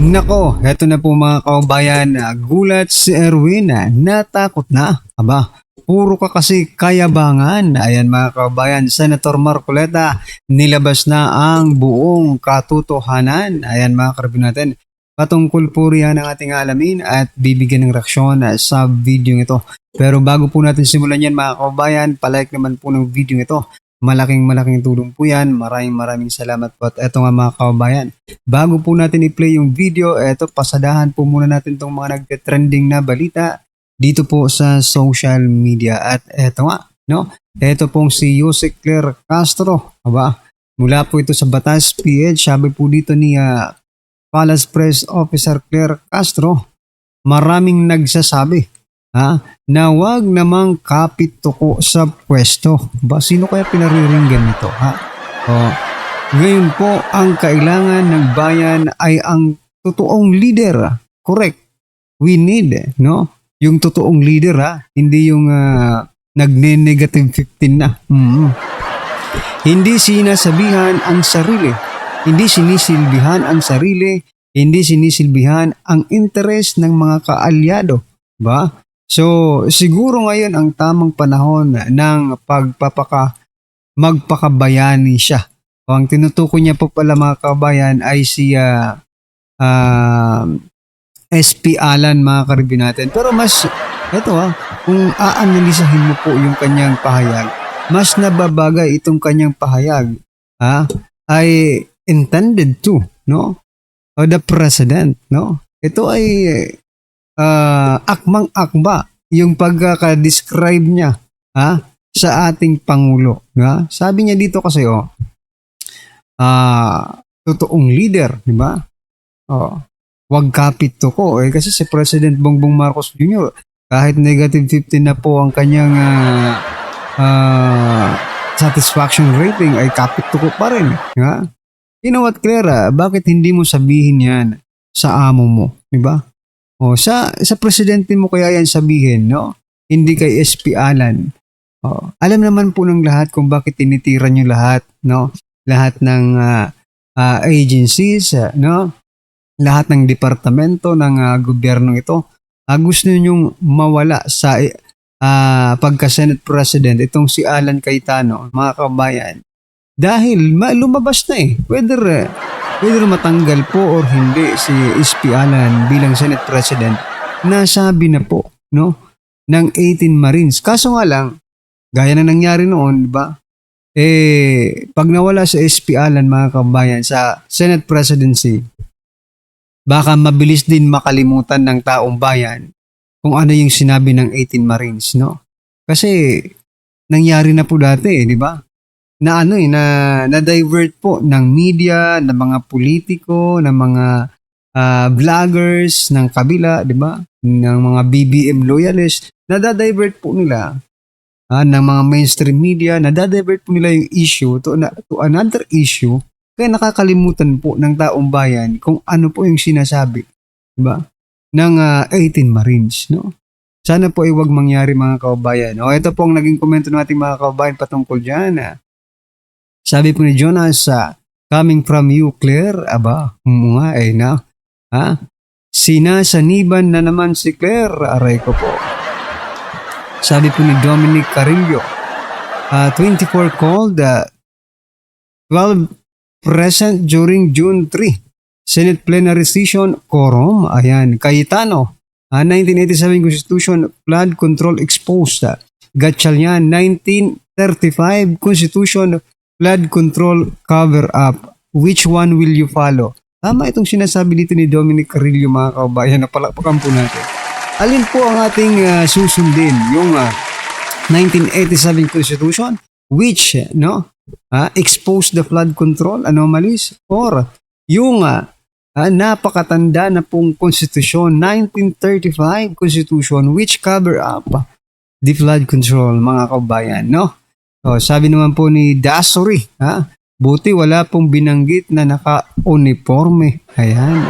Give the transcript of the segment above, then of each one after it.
Nako, heto na po mga kaubayan, gulat si Erwin, natakot na. Aba, puro ka kasi kayabangan. Ayan mga kaubayan, Senator Marcoleta, nilabas na ang buong katotohanan. Ayan mga karabin natin, patungkol po riyan ang ating alamin at bibigyan ng reaksyon sa video ito. Pero bago po natin simulan yan mga kaubayan, palike naman po ng video ito. Malaking tulong po yan. Maraming salamat po. At eto nga mga kaubayan, bago po natin i-play yung video, eto pasadahan po muna natin tong mga nagte-trending na balita dito po sa social media. At eto nga, no? Eto pong si Jose Claire Castro. Aba, mula po ito sa Batas PH, sabi po dito ni Palace Press Officer Claire Castro, maraming nagsasabi na wag namang kapit tuko sa pwesto. Ba, sino kaya pinariringgan nito? Ngayon po, ang kailangan ng bayan ay ang totoong leader. Correct. We need, no? Yung totoong leader, hindi yung nagne-negative 15 na. Hindi sinasabihan ang sarili. Hindi sinisilbihan ang sarili. Hindi sinisilbihan ang interes ng mga kaalyado. Ba? So, siguro ngayon ang tamang panahon ng magpakabayani siya. O, ang tinutukoy niya po pala mga kabayan ay si SP Alan mga karibin natin. Pero mas, ito kung aanalisahin mo po yung kanyang pahayag, mas nababagay itong kanyang pahayag ay intended to, no? O the president, no? Ito ay akmang-akma yung pagkaka-describe niya sa ating Pangulo. Sabi niya dito kasi totoong leader, di ba? Wag kapit tuko. Kasi si President Bongbong Marcos Jr., kahit negative 15 na po ang kanyang satisfaction rating, ay kapit tuko pa rin. You know what, Clara? Bakit hindi mo sabihin yan sa amo mo? Di ba? Sa presidente mo kaya yan sabihin, no? Hindi kay SP Alan. Alam naman po ng lahat kung bakit tinitira nyo lahat, no? Lahat ng agencies, no? Lahat ng departamento ng gobyerno ito. Gusto nyong mawala sa pagka-Senate President itong si Alan Cayetano, mga kabayan. Dahil lumabas na whether matanggal po or hindi si SP Alan bilang Senate President, nasabi na po, no, ng 18 Marines. Kaso nga lang, gaya na nangyari noon, di ba? Pag nawala si SP Alan, mga kabayan, sa Senate Presidency, baka mabilis din makalimutan ng taong bayan kung ano yung sinabi ng 18 Marines, no? Kasi nangyari na po dati, di ba? Na-divert po ng media, ng mga politiko, ng mga vloggers ng kabila, di ba? Ng mga BBM loyalists, nadadivert po nila ng mga mainstream media, nadadivert po nila yung issue to another issue, kaya nakakalimutan po ng taong bayan kung ano po yung sinasabi, di ba? Ng 18 Marines, no? Sana po ay wag mangyari mga kababayan. Ito po ang naging komento ng ating mga kababayan patungkol dyan. Sabi po ni Jonas, coming from you, Claire, aba, na. Sinasaniban na naman si Claire, aray ko po. Sabi po ni Dominic Carillo, 24 called, 12 present during June 3. Senate Plenary Session, quorum, ayan, Cayetano, 1987 Constitution, flood control exposed. Gatchalian, 1935 Constitution, flood control cover up. Which one will you follow? Tama itong sinasabi dito ni Dominic Carillo, mga kabayan, na palakpakan po natin. Alin po ang ating susundin? Yung 1987 Constitution, which expose the flood control anomalies, or yung napakatanda na pong Constitution, 1935 Constitution, which cover up the flood control, mga kabayan, no? Sabi naman po ni Dasori, buti wala pong binanggit na naka-uniforme. Ayan.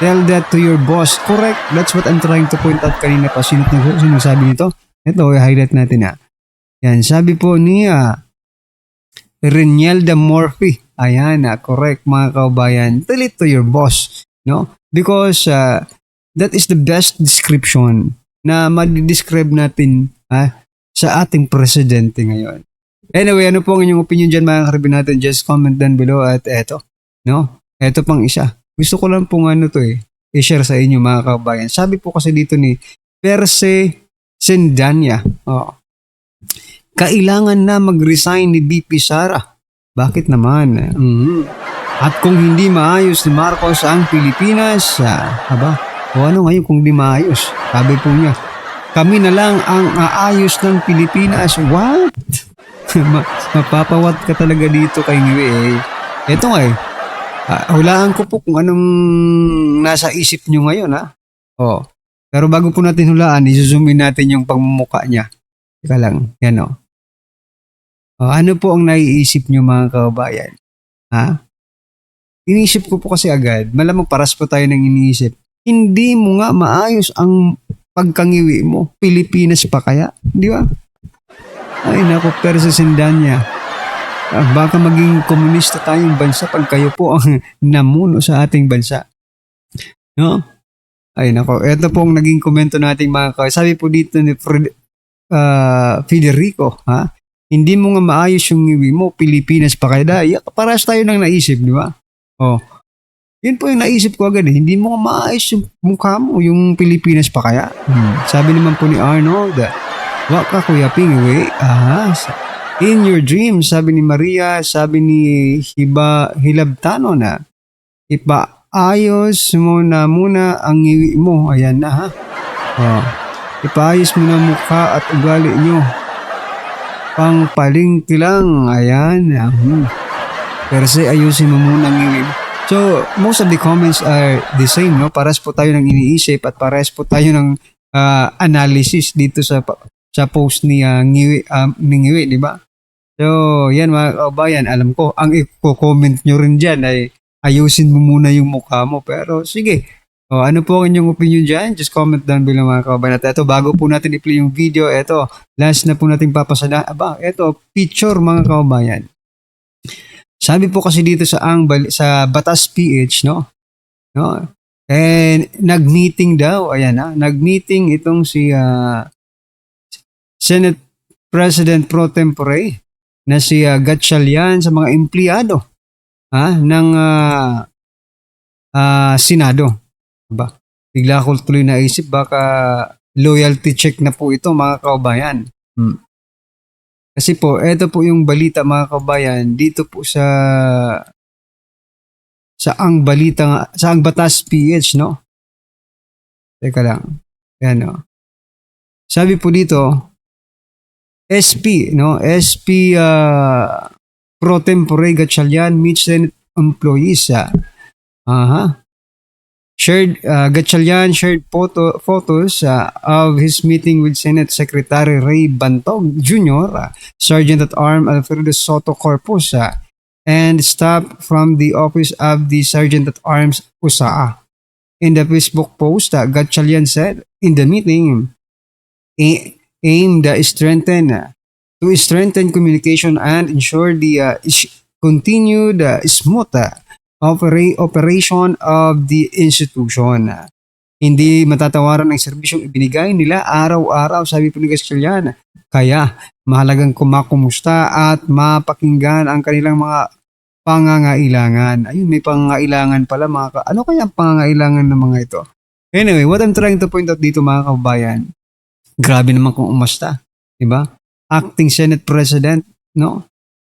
Tell that to your boss. Correct. That's what I'm trying to point out kanina pa. Sino sabi nito? Ito, i-highlight natin. Yan. Sabi po ni Renelda Murphy. Ayan, correct mga kaubayan. Tell it to your boss. no? Because that is the best description na ma-describe natin sa ating presidente ngayon. Anyway, ano po ang inyong opinion dyan mga karibin natin? Just comment down below at eto, no? Eto pang isa. Gusto ko lang pong i-share sa inyo mga kabayan. Sabi po kasi dito ni Perse Sendanya, kailangan na mag-resign ni BP Sara. Bakit naman? At kung hindi maayos ni Marcos ang Pilipinas, o ano ngayon kung di maayos? Sabi po niya, kami na lang ang aayos ng Pilipinas. What? Mapapawat ka talaga dito kay Ngiwi eh. Ito nga hulaan ko po kung anong nasa isip nyo ngayon Pero bago po natin hulaan, isusumin natin yung pagmumuka niya. Teka lang, yan ano po ang naiisip nyo mga kababayan? Iniisip ko po kasi agad, malamang paras po tayo ng iniisip. Hindi mo nga maayos ang pagkangiwi mo. Pilipinas pa kaya? Di ba? Ay naku, pero sa Sendanya, baka maging komunista tayong bansa pag kayo po ang namuno sa ating bansa. No? Ay nako, ito po ang naging komento nating mga sabi po dito ni Federico, hindi mo nga maayos yung ngiwi mo, Pilipinas pa kaya? Paras tayo nang naisip, di ba? Yun po yung naisip ko agad hindi mo nga maayos yung mukha mo, yung Pilipinas pa kaya? Sabi naman po ni Arnold, wak ka kuya Pingiwi, in your dreams, sabi ni Maria, sabi ni Hilabtano na, ipaayos mo na muna ang ngiwi mo, ayan na ipaayos mo na mukha at ugali nyo. Pangpalingki lang, ayan. Pero ayusin mo muna ang ngiwi. So, most of the comments are the same, no? Pares po tayo ng iniisip at pares po tayo ng analysis dito sa post ni Ngiwi, di ba? So, yan mga kabayan, alam ko, ang i-comment nyo rin dyan ay ayusin mo muna yung mukha mo. Pero sige, ano po ang inyong opinion dyan? Just comment down below mga kabayan. At ito, bago po natin i-play yung video, ito, last na po natin papasada. Ito, picture mga kabayan. Sabi po kasi dito sa Batas PH, no? And nag-meeting daw, ayan nag-meeting itong si Senate President Pro Tempore na si Gatchalian sa mga empleyado ng Senado. Bigla ko tuloy naisip baka loyalty check na po ito mga kabayan. Kasi po, ito po yung balita mga kabayan dito po sa ang Batas PH, no? Teka lang. Yan, Sabi po dito, SP, no? SP Pro Tempore Gatchalian meets Senate employees. Gatchalian shared photos of his meeting with Senate Secretary Ray Bantog Jr., Sergeant at Arms Alfredo Soto Corpus, and staff from the office of the Sergeant at Arms USAA. In the Facebook post, Gatchalian said, in the meeting, aimed to strengthen communication and ensure the continued smooth operation of the institution. Hindi matatawaran ang serbisyong ibinigay nila araw-araw, sabi po ni Gatchalian. Kaya mahalagang kumakumusta at mapakinggan ang kanilang mga pangangailangan. Ayun, may pangangailangan pala ano kaya ang pangangailangan ng mga ito? Anyway, what I'm trying to point out dito mga kababayan, grabe naman kung umasta, di ba? Acting Senate President, no?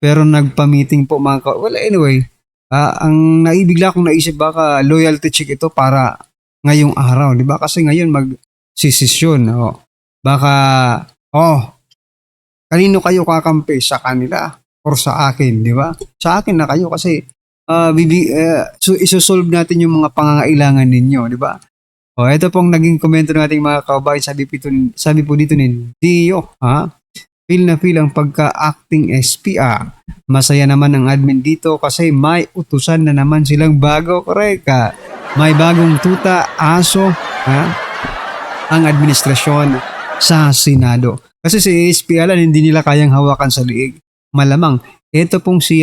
Pero nagpa-meeting po mga kababayan. Well, anyway, ang naibigla kong naisip baka loyalty check ito para ngayong araw, di ba? Kasi ngayon magsisisyon. Baka, kanino kayo kakampi? Sa kanila or sa akin, di ba? Sa akin na kayo kasi isosolve natin yung mga pangangailangan ninyo, di ba? Ito pong naging komento ng ating mga kababayan. Sabi po dito ni Dio, feel na feel ang pagka-acting SPA. Masaya naman ang admin dito kasi may utusan na naman silang bago. Correct. May bagong tuta, aso, ang administrasyon sa Senado. Kasi si SPA lang, hindi nila kayang hawakan sa liig. Malamang, ito pong si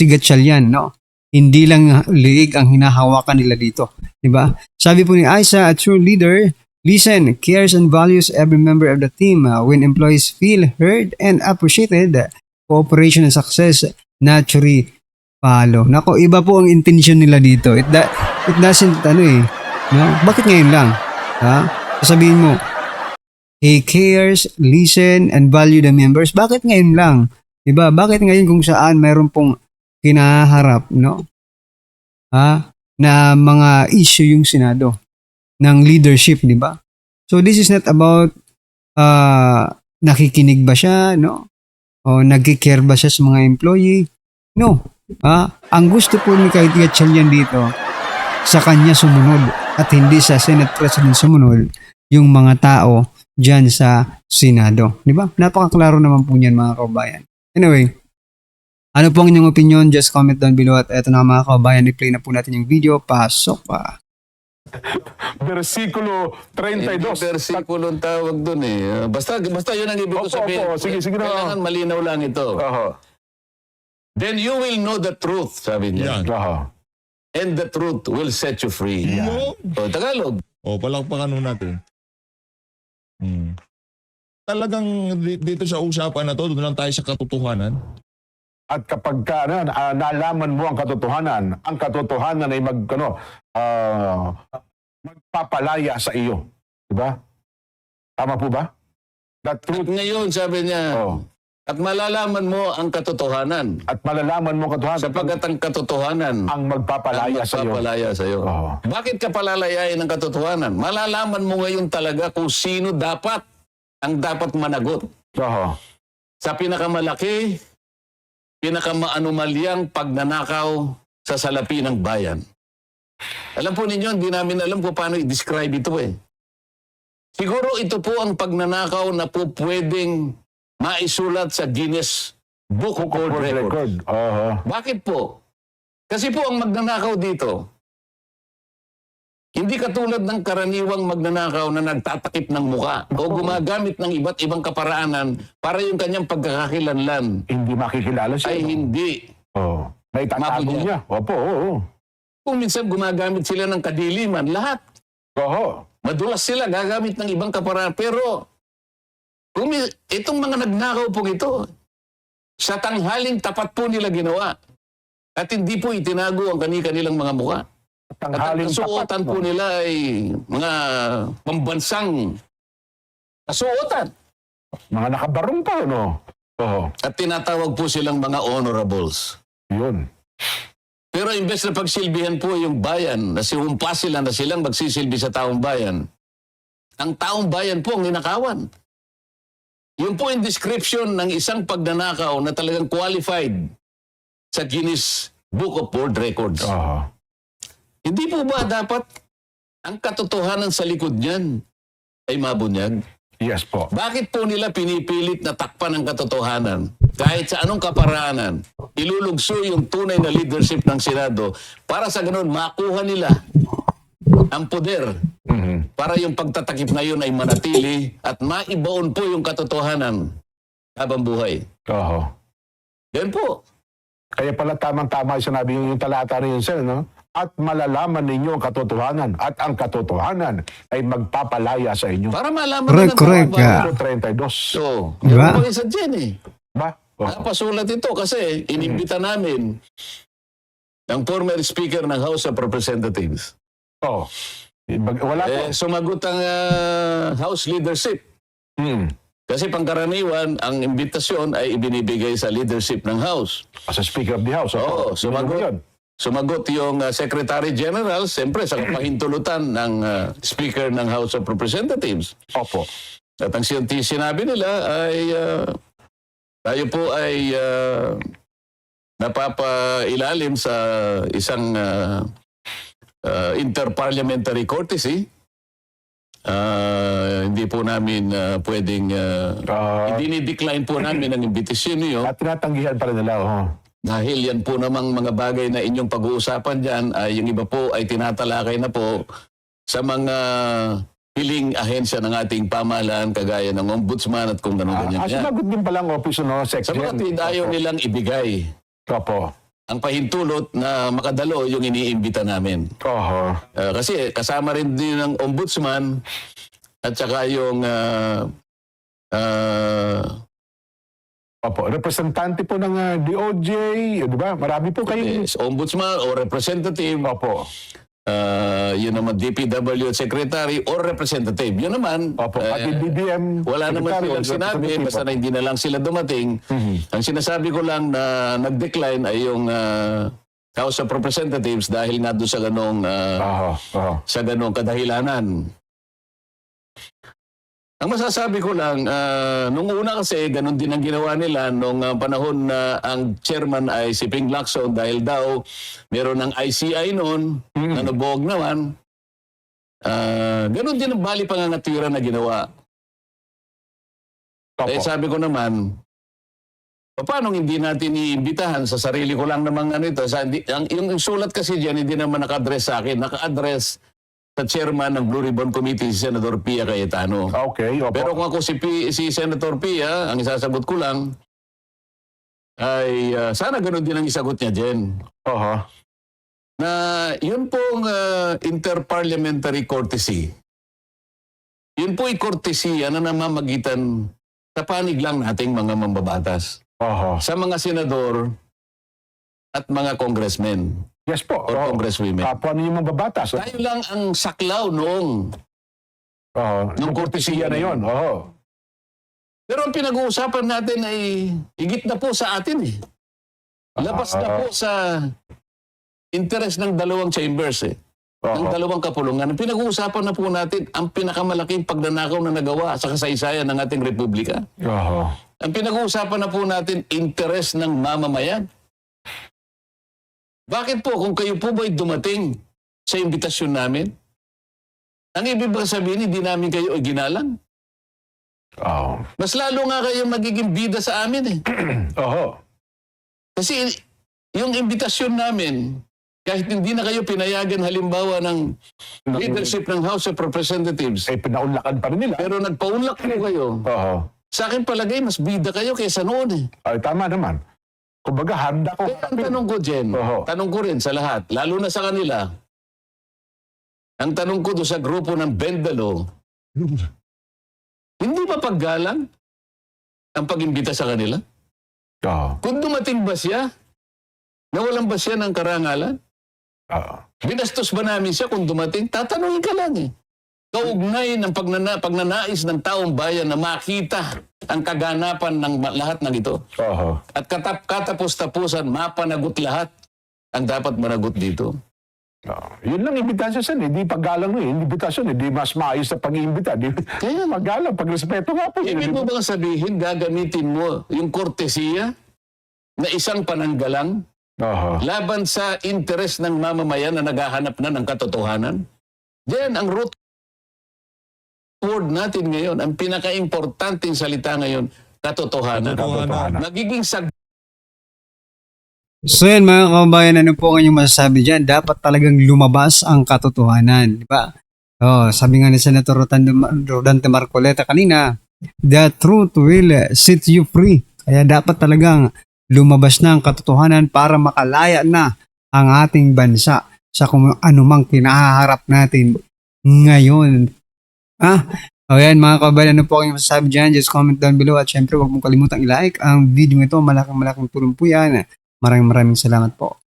Gatchalian, no? Hindi lang liig ang hinahawakan nila dito. Diba? Sabi po ni Isa, a true leader, listen, cares and values every member of the team. When employees feel heard and appreciated, cooperation and success naturally follow. Nako, iba po ang intention nila dito. It doesn't, no? Bakit ngayon lang? Ha? Sabihin mo, he cares, listen, and value the members. Bakit ngayon lang? Diba? Bakit ngayon kung saan mayroon pong kinaharap, no? Na mga issue yung Senado ng leadership, di ba? So this is not about nakikinig ba siya, no? O nagki-care ba siya sa mga employee? No. Ang gusto po ni Kaitia Chalian dito, sa kanya sumunod at hindi sa Senate President sumunod yung mga tao dyan sa Senado. Di ba? Napakaklaro naman po niyan, mga kabayan. Anyway, ano po ang inyong opinion? Just comment down below at eto na mga kabayan, i-play na po natin yung video. Pasok pa. Versikulo 32. Hindi versikulo ang tawag doon eh. Basta yun ang ibig ko Opo, sabihin. opo. Sige na. Kailangan malinaw lang ito. Oho. Then you will know the truth, sabi niya. Yan. Oho. And the truth will set you free. No. O, Tagalog. O, palakpakan nun natin. Talagang dito sa usapan na to, doon lang tayo sa katotohanan. At kapag nalaman mo ang katotohanan ay magpapalaya sa iyo. Diba? Tama po ba? That At truth. ngayon, sabi niya, Oh. at malalaman mo ang katotohanan. At malalaman mo katotohanan Sapagkat ang katotohanan ang magpapalaya sa iyo. magpapalaya sa iyo. Oo. Bakit ka palalayain ng katotohanan? Malalaman mo ngayon talaga kung sino ang dapat managot. Oho. Sa pinakamalaki, pinakamaanumalyang pagnanakaw sa salapi ng bayan. Alam po ninyo, hindi namin alam kung paano i-describe ito eh. Siguro ito po ang pagnanakaw na po pwedeng maisulat sa Guinness Book of World Records. Oho. Bakit po? Kasi po ang magnanakaw dito, hindi katulad ng karaniwang magnanakaw na nagtatakip ng muka o gumagamit ng iba't ibang kaparaanan para yung kanyang pagkakakilanlan Hindi makikilala siya. ay no? hindi. Oh. May tatago Mabunyag. niya. Opo, oo. Kung minsan gumagamit sila ng kadiliman, lahat. Oho. Madulas sila, gagamit ng ibang kaparaanan. Pero itong mga nagnakaw pong ito, sa tanghaling tapat po nila ginawa. At hindi po itinago ang kanilang mga muka. At ang Tanghaling kasuotan tapat, po no? nila ay mga pambansang kasuotan. Mga nakabarong pa, no? Oho. At tinatawag po silang mga honorables. Yun. Pero imbes na pagsilbihan po yung bayan, na sumumpa sila na silang magsisilbi sa taong bayan, ang taong bayan po ang ninakawan. Yun po yung description ng isang pagnanakaw na talagang qualified sa Guinness Book of World Records. Oho. Hindi po ba dapat ang katotohanan sa likod niyan ay mabunyag? Yes po. Bakit po nila pinipilit na takpan ang katotohanan? Kahit sa anong kaparaanan, ilulugso yung tunay na leadership ng Senado para sa ganun makuha nila ang poder Mhm. para yung pagtatakip na yun ay manatili at maibaon po yung katotohanan habang buhay. Oho. Yan po. Kaya pala tamang-tama yung sinabi yung talata na yun, sir, no? At malalaman ninyo ang katotohanan at ang katotohanan ay magpapalaya sa inyo. Para malaman Correct, ng correct, tao ba- yeah. 32. So, Diba? yung isa dyan eh. Ba? Oho. Napasulat ito kasi inimbita namin ng former speaker ng House of Representatives. Oh. Wala po. Sumagot ang House leadership. Hmm. Kasi pangkaraniwan, ang imbitasyon ay ibinibigay sa leadership ng House. As a Speaker of the House. Oo, sumagot. Yun. Sumagot yung Secretary General, siyempre sa kapahintulutan ng Speaker ng House of Representatives. Opo. At ang sinabi nila ay tayo po ay napapailalim sa isang interparliamentary courtesy. Hindi po namin pwedeng dinidecline po namin ang imbitasyon niyo At tinatanggihan pa rin nila. Oh. dahil yan po namang mga bagay na inyong pag-uusapan dyan ay yung iba po ay tinatalakay na po sa mga piling ahensya ng ating pamahalaan kagaya ng ombudsman at kung gano'n ganyan yan. Sinagot din palang office, no? Sa mga Section. ayaw nilang ibigay. Opo. ang pahintulot na makadalo yung iniimbita namin. Oho. Kasi kasama rin din ng ombudsman at saka yung Opo, representante po ng DOJ, di ba? Marami po kayo. ombudsman o representative, Opo. yun naman DPW at secretary or representative. Yun naman, Opo, pati BBM. wala naman secretary silang at sinabi, representative. basta na hindi na lang sila dumating. Ang sinasabi ko lang na nag-decline ay yung House of Representatives dahil nga doon sa ganong kadahilanan. Ang masasabi ko lang, nung una kasi, ganun din ang ginawa nila nung panahon na ang chairman ay si Ping Lacson dahil daw meron ng ICI noon na nabuog naman. Ganun din ang bali pangangatwira na ginawa. Opo. Eh sabi ko naman, paano hindi natin iimbitahan sa sarili ko lang namang ito? Yung sulat kasi dyan, hindi naman naka-address sa akin. Naka-address sa chairman ng Blue Ribbon Committee, si Senator Pia Cayetano. Okay, opo. Pero kung ako si Senator Pia, ang isasagot ko lang ay sana ganun din ang isagot niya, Jen. Oho. Na yun pong interparliamentary courtesy. Yun po ay courtesy na namamagitan sa panig lang nating mga mambabatas. Oho. Sa mga senador at mga congressmen Yes po. or Oho. congresswomen. Kapwa ninyo mababatas. Tayo lang ang saklaw noong. Oho. Nung Yung kortesiya na yun. Oho. Pero ang pinag-uusapan natin ay higit na po sa atin eh. Labas na po sa interest ng dalawang chambers eh. Ng Oho. dalawang kapulungan. Ang pinag-uusapan na po natin ang pinakamalaking pagnanakaw na nagawa sa kasaysayan ng ating republika. Oho. Ang pinag-uusapan na po natin interest ng mamamayan. Bakit po kung kayo po ba'y dumating sa imbitasyon namin, ang ibig ba sabihin hindi namin kayo ginalang? Oho. Mas lalo nga kayong magiging bida sa amin eh. Oho. Kasi yung imbitasyon namin, kahit hindi na kayo pinayagan halimbawa ng leadership ng House of Representatives, Eh, pinaunlakan pa rin nila. pero nagpaunlak po kayo, Oho. sa akin palagay mas bida kayo kaysa noon eh. Ay, tama naman. Kumbaga, handa ko. Kaya ang tanong ko, Jen, Oho. tanong ko rin sa lahat, lalo na sa kanila, ang tanong ko doon sa grupo ng Bendalo, hindi ba paggalang ang pag-imbita sa kanila? Oho. Kung dumating ba siya, nawalan ba siya ng karangalan? Oho. Binastos ba namin siya kung dumating? Tatanungin ka lang eh. Kaugnay ng pagnanais ng taong bayan na makita ang kaganapan ng lahat ng ito. Oho. At katapos-tapusan, mapanagot lahat ang dapat managot dito. Yun lang imbitasyon siya. Hindi paggalang mo eh. Imbitasyon. Hindi mas maayos sa pag-iimbita. Kaya Paggalang, pagrespeto nga po. ibig mo bang sabihin, gagamitin mo yung kortesiya na isang pananggalang Oho. laban sa interes ng mamamayan na naghahanap na ng katotohanan? Diyan, ang root word natin ngayon, ang pinaka-importanting salita ngayon, katotohanan. Katotohanan. Magiging So yan mga kababayan, ano po kanyang masasabi dyan? Dapat talagang lumabas ang katotohanan, di ba? Sabi nga ni Senator Rodante Marcoleta kanina, the truth will set you free. Kaya dapat talagang lumabas na ang katotohanan para makalaya na ang ating bansa sa kung anumang kinaharap natin ngayon. O yan mga kababayan, ano po kayong masasabi dyan? Just comment down below at syempre huwag mong kalimutang i-like ang video ito. Malaking tulong po yan. Maraming salamat po.